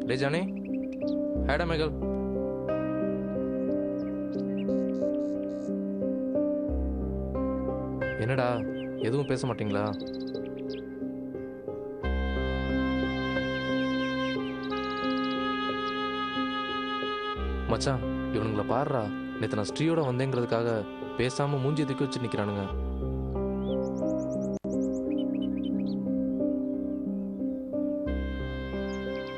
டே Johnny, ஹேடா மேகல். என்னடா எதுவும் பேச மாட்டீங்களா? மச்சான், இவனுங்களை பாடுறா. நேற்று நான் ஸ்ரீயோட வந்தேங்கிறதுக்காக பேசாம மூஞ்சி தூக்கி வச்சு நிக்கிறானுங்க.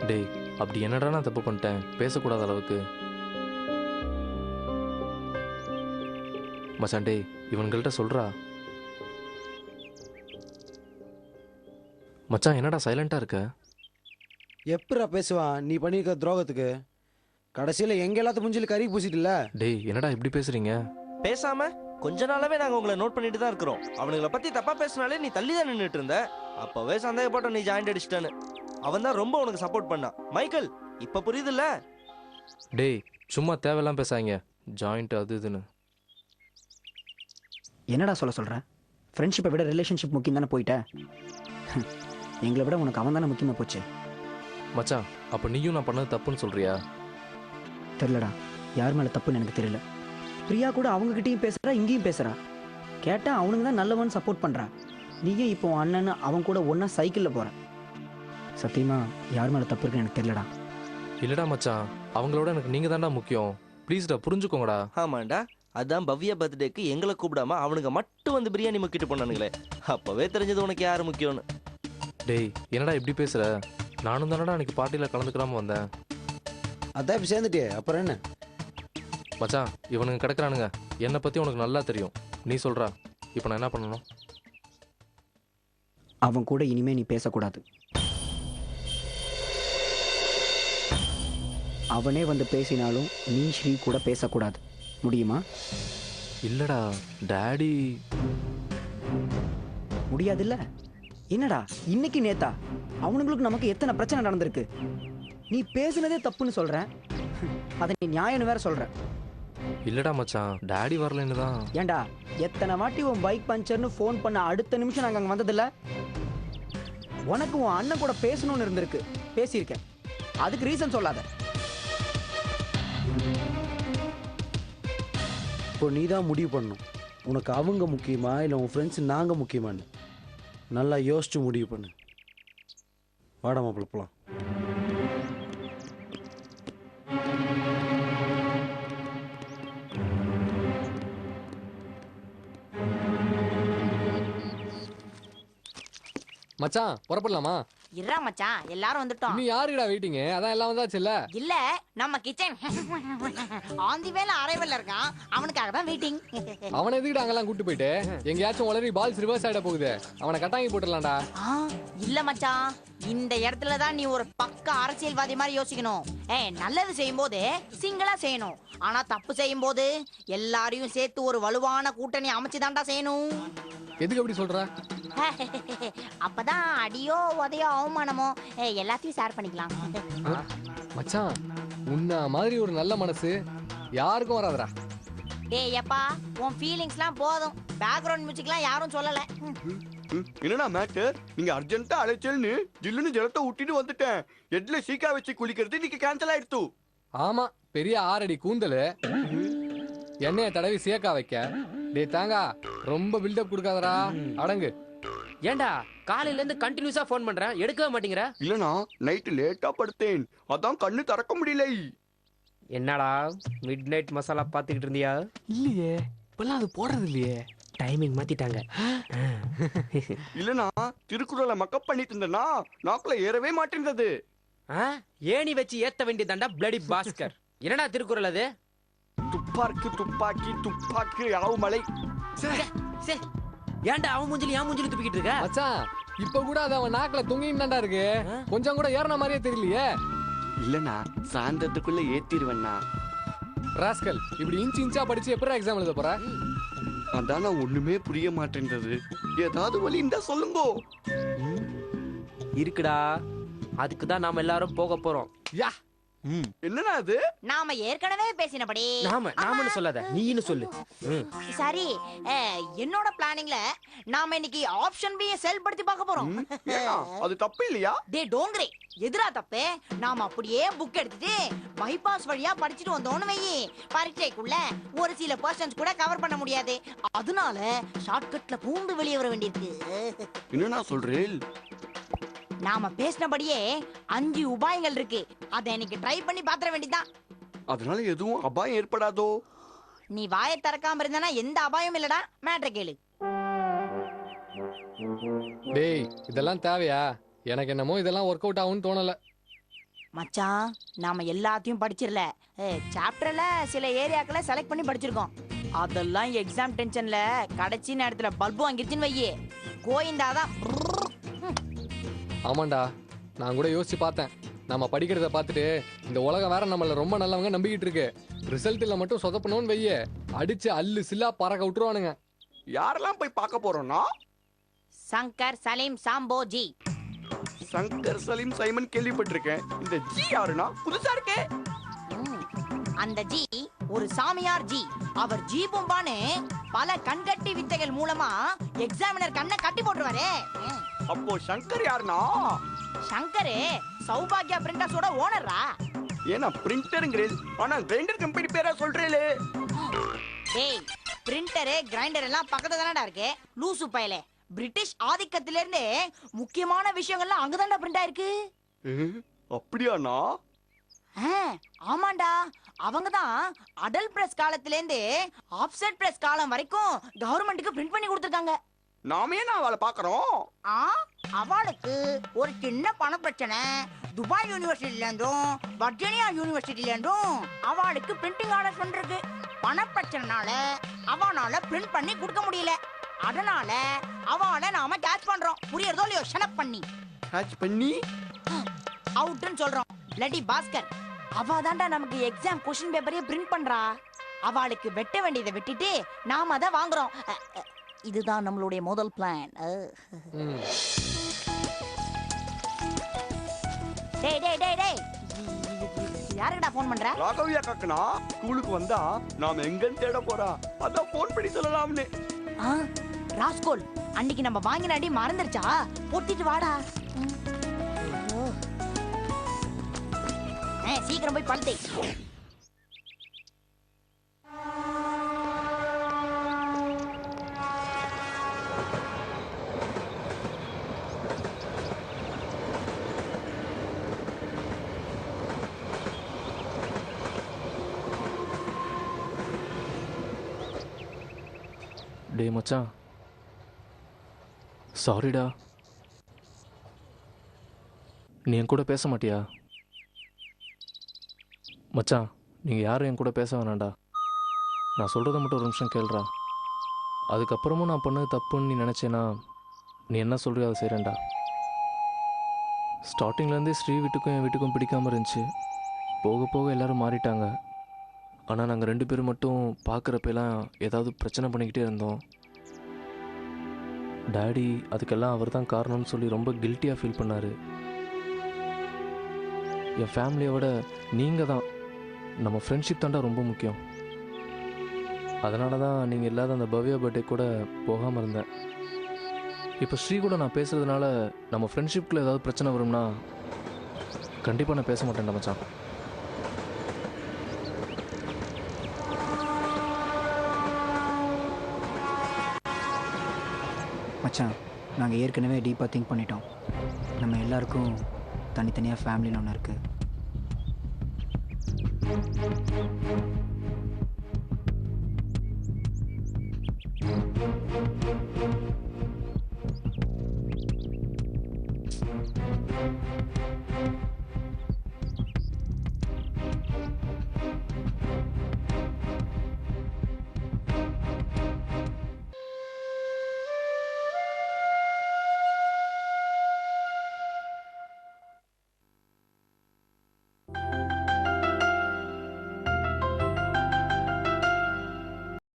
டேய், அப்படி என்னடா நான் தப்பு பண்ணிட்டேன் பேசக்கூடாத அளவுக்கு? மச்சான் டேய், இவன்கள்ட்ட சொல்றா. மச்சான் என்னடா சைலண்டா இருக்க? எப்படா பேசுவான் நீ பண்ணிருக்க துரோகத்துக்கு? கடைசியில எங்க எல்லாத்த முஞ்சில கறி பூசிட்டுல. டேய் என்னடா இப்படி பேசுறீங்க? பேசாம கொஞ்ச நாளாவே நாங்க உங்களை நோட் பண்ணிட்டு தான் இருக்கிறோம். அவனுங்களை பத்தி தப்பா பேசினாலே நீ தள்ளி தான் நின்றுட்டு இருந்த. அப்பவே சந்தேகப்பட்டோம் நீ ஜாயிண்ட் அடிச்சிட்டான்னு. அவன் தான் ரொம்ப உனக்கு சப்போர்ட் பண்ணான். மைக்கேல், இப்ப புரியுதுல்ல? டேய் சும்மா தேவையெல்லாம் பேசாங்க. ஜாயிண்ட் அது இதுன்னு. என்னடா சொல்ற? ஃப்ரெண்ட்ஷிப்பை விட ரிலேஷன்ஷிப் முக்கியம் தானே போயிட்ட. எங்களை விட உனக்கு அவன் தானே முக்கியமாக போச்சு. மச்சான், அப்போ நீயும் நான் பண்ணது தப்புன்னு சொல்றியா? தெரிலடா, யார் மேலே தப்புன்னு எனக்கு தெரியல. பிரியா கூட அவங்ககிட்டயும் பேசுகிறா, இங்கேயும் பேசுகிறா. கேட்டால் அவனுங்க தான் நல்லவன் சப்போர்ட் பண்ணுறா. நீயும் இப்போ அண்ணன்னு அவன் கூட ஒன்றா சைக்கிளில் போகிற. சத்தியமா யார் மேலே தப்பு இருக்குன்னு எனக்கு தெரியலடா. இல்லடா மச்சான், அவங்களோட எனக்கு நீங்கள் தான்டா முக்கியம். ப்ளீஸ்டா புரிஞ்சுக்கோங்கடா. ஆமாண்டா, அதான் பவ்யா பர்த்டேக்கு எங்களை கூப்பிடாம அவனுங்க மட்டும் வந்து பிரியாணி முக்கிட்டு போனானுங்களே. அப்பவே தெரிஞ்சது உனக்கு யாரு முக்கியம்னு. டேய் என்னடா இப்படி பேசுற? நானும் தானடா அன்னைக்கு பார்ட்டியில் கலந்துக்கிறாம வந்தேன். அதான் இப்போ சேர்ந்துட்டே அப்புறம் என்ன? மச்சான், இவனுங்க கிடக்குறானுங்க. என்னை பற்றி உனக்கு நல்லா தெரியும். நீ சொல்கிறா, இப்போ நான் என்ன பண்ணணும்? அவன் கூட இனிமே நீ பேசக்கூடாது. அவனே வந்து பேசினாலும் நீ ஸ்ரீ கூட பேசக்கூடாது. முடியுமா? இல்லடா டாடி. முடியாதுல்ல? என்னடா இன்னைக்கு நேத்தா அவனுங்களுக்கு நமக்கு எத்தனை பிரச்சனை நடந்திருக்கு. நீ பேசுனதே தப்புன்னு சொல்ற, அதை நீ நியாயம்னு வேற சொல்ற. இல்லடா மச்சான், டாடி வரலன்னு தான். ஏண்டா எத்தனை வாட்டி உன் பைக் பஞ்சர்னு ஃபோன் பண்ண அடுத்த நிமிஷம் நாங்கள் அங்கே வந்ததில்ல? உனக்கு உன் அண்ணன் கூட பேசணும்னு இருந்திருக்கு, பேசியிருக்கேன். அதுக்கு ரீசன் சொல்லாத. இப்போ நீ தான் முடிவு பண்ணணும். உனக்கு அவங்க முக்கியமா இல்லை உன் ஃப்ரெண்ட்ஸ் நாங்கள் முக்கியமானு நல்லா யோசிச்சு முடிவு பண்ணு. வாடா மாப்பிள்ள போலாம். மச்சான் புறப்படலாமா? இருடா மச்சான், எல்லாரும் வந்துட்டோம். நீ யாருடா வெயிட்டிங்? அதான் எல்லாம் வந்தாச்சுல்ல. இல்ல, நம்ம கிச்சன் ஆந்தி வேலை அரைவல்ல இருக்கான், அவனுக்காக தான் வெயிட்டிங். அவனை எதுக்கிட்ட அங்கெல்லாம் கூட்டு போயிட்டு எங்கேயாச்சும் உளறி பால்ஸ் ரிவர்ஸ் ஆயிட போகுது. அவனை கட்டாங்கி போட்டுடலாம்டா. இல்ல மச்சான், இந்த இடத்துல தான் நீ ஒரு பக்க அரசியல்வாதி மாதிரி யோசிக்கணும். நல்லது செய்யும் போது சிங்களா செய்யணும். ஆனா தப்பு செய்யும் போது எல்லாரையும் சேர்த்து ஒரு வலுவான கூட்டணி அமைச்சுதான்டா செய்யணும். எதுக்கு அப்படி சொல்ற? அப்பதான் அடியோ உதையோ அவமானமோ எல்லாத்தையும் ஷேர் பண்ணிக்கலாம். மச்சான், உன்ன மாதிரி ஒரு நல்ல மனசு யாருக்கும் வராதுடா. டேய் எப்பா, உன் ஃபீலிங்ஸ்லாம் போதும். பேக்ரவுண்ட் மியூசிக்லாம் யாரும் சொல்லல. என்னடா மேட்டு, நீங்க அர்ஜென்ட்டா அழைச்சல்னு ஜில்லுன்னு ஜலத்தை விட்டுட்டு வந்துட்டேன். எட்ல சீக்கா வச்சு குளிக்கிறது இன்னைக்கு கேன்சல் ஆயிடுத்து. ஆமா, பெரிய 6 அடி கூந்தலு, எண்ணெய தடவி சேக்கா வைக்க. டே தாங்கா, ரொம்ப பில்டப் கொடுக்காதடா, அடங்கு. ஏண்டா காலையில இருந்து கண்டினியூஸா போன் பண்றேன், எடுக்கவே மாட்டேங்கிற? இல்லனா நைட் லேட்டா படுத்தேன், அதான் கண்ணு திறக்க முடியல. என்னடா மிட் நைட் மசாலா பாத்துக்கிட்டு இருந்தியா? இல்லையே, இப்பெல்லாம் அது போடுறது இல்லையே. டைமிங் மாத்திட்டாங்க. இல்லனா திருக்குறளை மக்கப் பண்ணிட்டு இருந்தேன்னா நாக்குல ஏறவே மாட்டேன்றது. ஏணி வச்சு ஏத்த வேண்டியதாண்டா பிளடி பாஸ்கர். என்னடா திருக்குறள் அது? துப்பாக்கி துப்பாக்கி துப்பாக்கி யாவு மலை. ஏன்டா அவன் மூஞ்சில ஏன் மூஞ்சில துப்பிக்கிட்டு இருக்க? மச்சான், இப்ப கூட அது அவன் நாக்குல தொங்கின்னு இருக்கு. கொஞ்சம் கூட ஏறின மாதிரியே தெரியலையே. இல்லனா சாயந்தரத்துக்குள்ள ஏத்திடுவேன்னா. ராஸ்கல், இப்படி இன்ச் இன்ச்சா படிச்சு எப்படி எக்ஸாம் எழுத போற? அதான் நான் ஒண்ணுமே புரிய மாட்டேன்றது. ஏதாவது வழி இருந்தா சொல்லுங்க. இருக்குடா, அதுக்கு தான் நாம எல்லாரும் போக போறோம். யா, என்னண்ணா அது? நாம ஏற்கனவே பேசினபடி நாமன்னு சொல்லாத, நீன்னு சொல்லு. சரி, என்னோட பிளானிங்ல நாம இன்னைக்கு ஆப்ஷன் பி செயல்படுத்தி பார்க்க போறோம். ஏன்னா, அது தப்பு இல்லையா? டே டோங்கரே, எதிரா தப்பு. நாம அப்படியே புக் எடுத்துட்டு பைபாஸ் வழியா படிச்சுட்டு வந்தோம்னு வையி, பரீட்சைக்குள்ள ஒரு சில பர்சன்ஸ் கூட கவர் பண்ண முடியாது. அதனால ஷார்ட்கட்ல பூந்து வெளியே வர வேண்டியிருக்கு. என்னண்ணா சொல்றேன்? நாம பேசினபடியே 5 உபாயங்கள் இருக்கு. அதை இன்னைக்கு ட்ரை பண்ணி பாத்திர வேண்டியதான். அதனால எதுவும் அபாயம் ஏற்படாதோ? நீ வாயை திறக்காம இருந்தனா எந்த அபாயமும் இல்லடா. மேட்ரை கேளு. டேய் இதெல்லாம் தேவையா? எனக்கு என்னமோ இதெல்லாம் ஒர்க் அவுட் ஆகும்னு தோணல. மச்சான், நாம எல்லாத்தையும் படிச்சிரல. சாப்டர்ல சில ஏரியாக்களை செலக்ட் பண்ணி படிச்சிருக்கோம். அதெல்லாம் எக்ஸாம் டென்ஷன்ல கடைசி நேரத்துல பல்பு வாங்கிருச்சுன்னு வையே, கோயிந்தாதான். ஆமாண்டா, நான் கூட யோசிச்சு பார்த்தேன். நம்ம படிக்கிறத பார்த்துட்டு இந்த உலகம் வேற நம்மள ரொம்ப நல்லவங்க நம்பிக்கிட்டு இருக்கு. ரிசல்ட்ல மட்டும் சொதப்பணும்னு வையே, அடிச்சு அல்லு சில்லா பறக்க விட்டுருவானுங்க. யாரெல்லாம் போய் பார்க்க போறோம்னா? சங்கர், சலீம், சாம்போ, ஜி. சங்கர், சலீம், சைமன் கேள்விப்பட்டிருக்கேன். இந்த ஜி யாருன்னா புதுசா இருக்கே. அந்த ஜி ஒரு சாமியார் ஜி. அவர் ஜி பூம்பான்னு பல கண்கட்டி வித்தைகள் மூலமா எக்ஸாமினர் கண்ணை கட்டி போட்டுருவாரு. அப்போ சங்கர் யாருன்னா? சங்கர் சௌபாகியா பிரிண்டர்ஸோட ஓனரா. ஏன்னா பிரிண்டர்ங்கிறேன், ஆனா கிரைண்டர் கம்பெனி பேரா சொல்றேலே. டேய், பிரிண்டர் கிரைண்டர் எல்லாம் பக்கத்துல தானடா இருக்கு லூசு பயலே. பிரிட்டிஷ் ஆதிக்கத்தில இருந்து முக்கியமான விஷயங்கள்லாம் அங்கதான்டா பிரிண்ட் ஆயிருக்கு. அப்படியாண்ணா? ஆமாண்டா, அவங்கதான் அடல் பிரஸ் காலத்துல இருந்து ஆப்செட் பிரஸ் காலம் வரைக்கும் கவர்மெண்ட்டுக்கு பிரிண்ட் பண்ணி கொடுத்திருக்காங்க. நாமே நான் அவளை பாக்குறோம். அவளுக்கு ஒரு சின்ன பண பிரச்சனை. துபாய் யூனிவர்சிட்டில இருந்தும் வர்ஜீனியா யூனிவர்சிட்டில இருந்தும் அவளுக்கு பிரிண்டிங் ஆர்டர் பண்றது. பண பிரச்சனைனால அவனால பிரிண்ட் பண்ணி கொடுக்க முடியல. அதனால அவளை நாம கேட்ச் பண்றோம். புரியுறதோ இல்லையோ? ஷனப் பண்ணி கேட்ச் பண்ணி அவுட்னு சொல்றோம். பிளடி பாஸ்கர் அவதான்டா நமக்கு எக்ஸாம் क्वेश्चन பேப்பரே பிரிண்ட் பண்றா. அவளுக்கு வெட்ட வேண்டியதை வெட்டிட்டு நாம அதை வாங்குறோம். இதுதான் நம்மளுடைய முதல் பிளான். டேய் டேய் டேய் டேய், யாருக்குடா ஃபோன் பண்ற? ராகவியா காக்கனா ஸ்கூலுக்கு வந்தா நாம எங்கன்னு தேட போறா. அதான் ஃபோன் பண்ணி சொல்லலாம்னு. ராஸ்கோல், அன்னைக்கு நம்ம வாங்கின அடி மறந்துருச்சா? பொட்டிட்டு வாடா. சீக்கிரம் போய் பழுத்தை. டேய் மச்சான், சாரிடா. நீ என் கூட பேச மாட்டியா? மச்சான், நீங்கள் யாரும் என் கூட பேச வேணாண்டா. நான் சொல்கிறத மட்டும் ஒரு நிமிஷம் கேளுடா. அதுக்கப்புறமும் நான் பண்ணது தப்புன்னு நீ நினச்சேன்னா நீ என்ன சொல்கிறியோ அதை செய்கிறேன்டா. ஸ்டார்டிங்லேருந்தே ஸ்ரீ வீட்டுக்கும் என் வீட்டுக்கும் பிடிக்காமல் இருந்துச்சு. போக போக எல்லோரும் மாறிட்டாங்க. ஆனால் நாங்கள் 2 பேரும் மட்டும் பார்க்குறப்பெல்லாம் ஏதாவது பிரச்சனை பண்ணிக்கிட்டே இருந்தோம். டேடி அதுக்கெல்லாம் அவர் தான் காரணம்னு சொல்லி ரொம்ப கில்ட்டியாக ஃபீல் பண்ணார். என் ஃபேமிலியை விட நீங்கள் தான், நம்ம ஃப்ரெண்ட்ஷிப் தாண்டா ரொம்ப முக்கியம். அதனால தான் நீங்கள் இல்லாத அந்த பவ்யா பர்த்டே கூட போகாமல் இருந்தேன். இப்போ ஸ்ரீ கூட நான் பேசுகிறதுனால நம்ம ஃப்ரெண்ட்ஷிப்பில் ஏதாவது பிரச்சனை வரும்னா கண்டிப்பாக நான் பேச மாட்டேன்டா மச்சான். மச்சான், நாங்கள் ஏற்கனவே டீப்பாக திங்க் பண்ணிட்டோம். நம்ம எல்லாருக்கும் தனித்தனியாக ஃபேமிலின்னு ஒன்று இருக்குது.